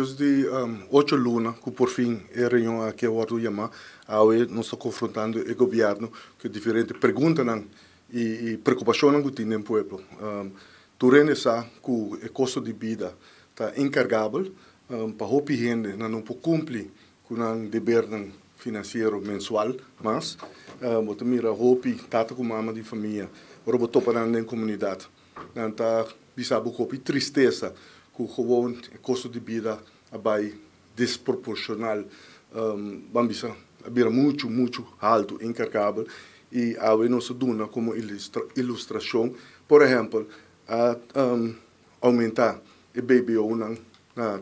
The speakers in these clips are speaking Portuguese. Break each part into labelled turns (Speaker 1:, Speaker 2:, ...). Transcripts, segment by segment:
Speaker 1: Desde 8 lunas, que por fim é a reunião aqui a hora chamar, nós estamos confrontando o governo com diferentes perguntas e preocupações que tem no povo. Durante essa, que o custo de vida está encargável para a gente não pode cumprir com o dever financeiro mensual, mas você mira a tata com mama de família, ou você topa na comunidade, não está bisabo com tristeza que o custo de vida é desproporcional, vamos dizer, muito alto, encargável, e a nós dona como ilustração, por exemplo, aumentar o BBO na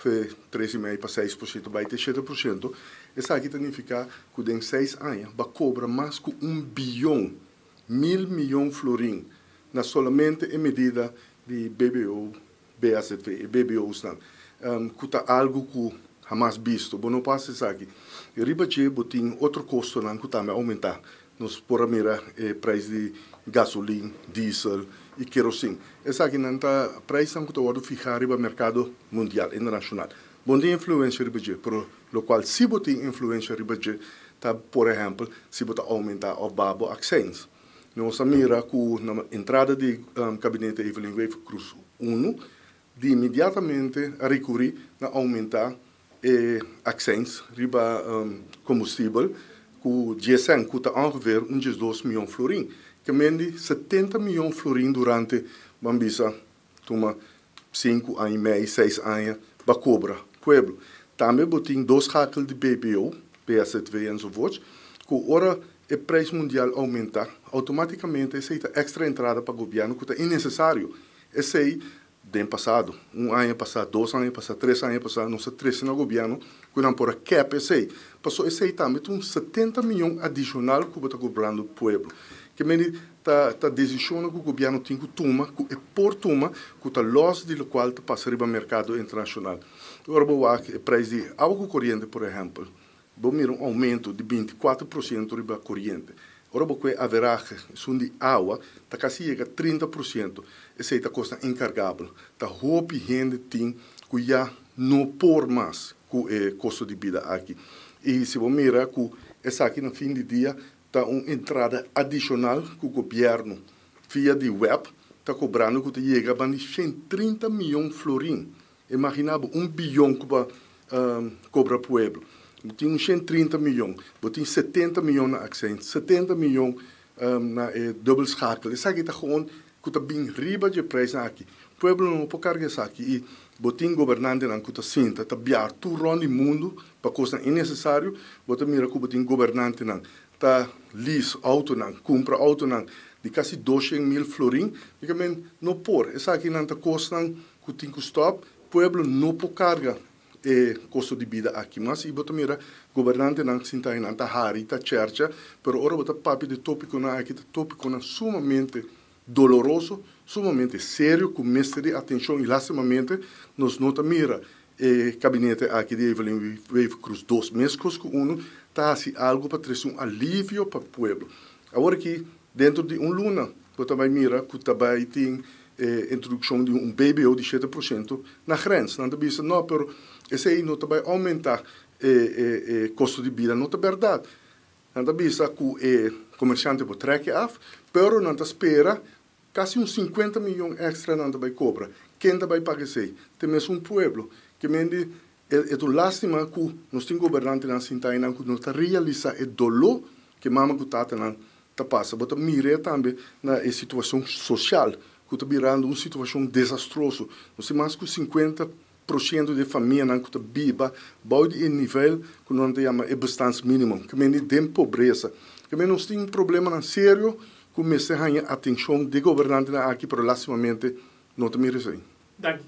Speaker 1: 3,5% para 6%, vai ter 7%, isso aqui significa que em 6 anos vai cobrar mais que 1 bilhão, 1.000 milhões de florins, na solamente em medida de BBO, BAZV, BBOs, que está algo que jamais visto. Bom, não passa isso aqui. E ribache, tem outro custo que também aumentar. Nós por mirar o preço de gasolina, diesel e querosene. Isso aqui não está preço que está ficar no mercado mundial, internacional. Bom, tem influência ribache, por lo qual se você tem influência ribache, tá, por exemplo, se você aumentar o babo accents. Nós mira que na entrada do gabinete Evelyn Wave Cruz 1, de imediatamente recorrer a aumentar accents riba combustível, que o GSM custa ongeveer 2 milhões de florins, que mende 70 milhões de florins durante, vamos dizer, 5 anos e meio, 6 anos, para cobrar pueblo. Também tem 2 hackles de BBO, PSV e so forth, que ora o preço mundial aumentar, automaticamente essa extra entrada para o governo que é necessário. Esse aí, do passado, 1 ano passado, 2 anos passado, 3 anos passado, não se 3 no governo, que não pode cap esse aí. Passou esse aí também, tem 70 milhões adicional que está cobrando o povo. Que me está decisão que o governo tem que tomar, que é por tomar, que está loss de qual está passando para o mercado internacional. Agora, o preço de água corrente, por exemplo, vamos ver um aumento de 24% da corrente. Ora, porque a veragem de água está quase chega a 30%. Esse está custa encargável. Está roupa gente tem que já não por mais com o custo de vida aqui. E se você mirar que essa aqui no fim do dia está uma entrada adicional que o governo via de web está cobrando que chega a 130 milhões de florins. Imaginava 1 bilhão que vai cobrar para o povo. Tem 130 milhões, tem 70 milhões na accent, 70 milhões na double schakel. Isso aqui está gewoon, que está bem riba de preço aqui. O povo não pode carregar isso aqui. E tem governante que está sinta, está biar tudo o mundo, para coisa innecessário. Você mira que tem governante que está lease auto, compra auto, de quase 200 mil florins. Porque não pode. Isso aqui não está custa que tem que stop. O povo não pode carregar custo de vida aqui, mas e bota mira governante não se está na hari ta cerca, pero ora bota papi de tópico na aqui de tópico na sumamente doloroso, sumamente sério, com mestre atenção e lastimamente nos nota mira gabinete aqui de Evelyn Wave Cruz 2 meses que tá assim algo para trazer alívio para o povo. Agora que dentro de luna, bota vai mira que também tem introdução de BBO de 7% na grens. Não está não, pero esse aí não vai aumentar o custo de vida, não é verdade. Não está que o comerciante vai trecar af, pero não está espera quase 50 milhões extra não vai cobrar. Quem vai pagar isso aí? Tem mesmo povo que mende é lástima que nós temos governantes na Sintaina que não está realizando o dolor que mama que está passa. Mas mire também na situação social que está virando uma situação desastrosa. Nós temos mais que 50% de família que está viva, bode em nível que nós chamamos de bastante mínimo, que menos de pobreza. Que menos tem problema sério que me se ganha atenção de governante aqui, pero lastimamente não tem isso aí.
Speaker 2: Danke.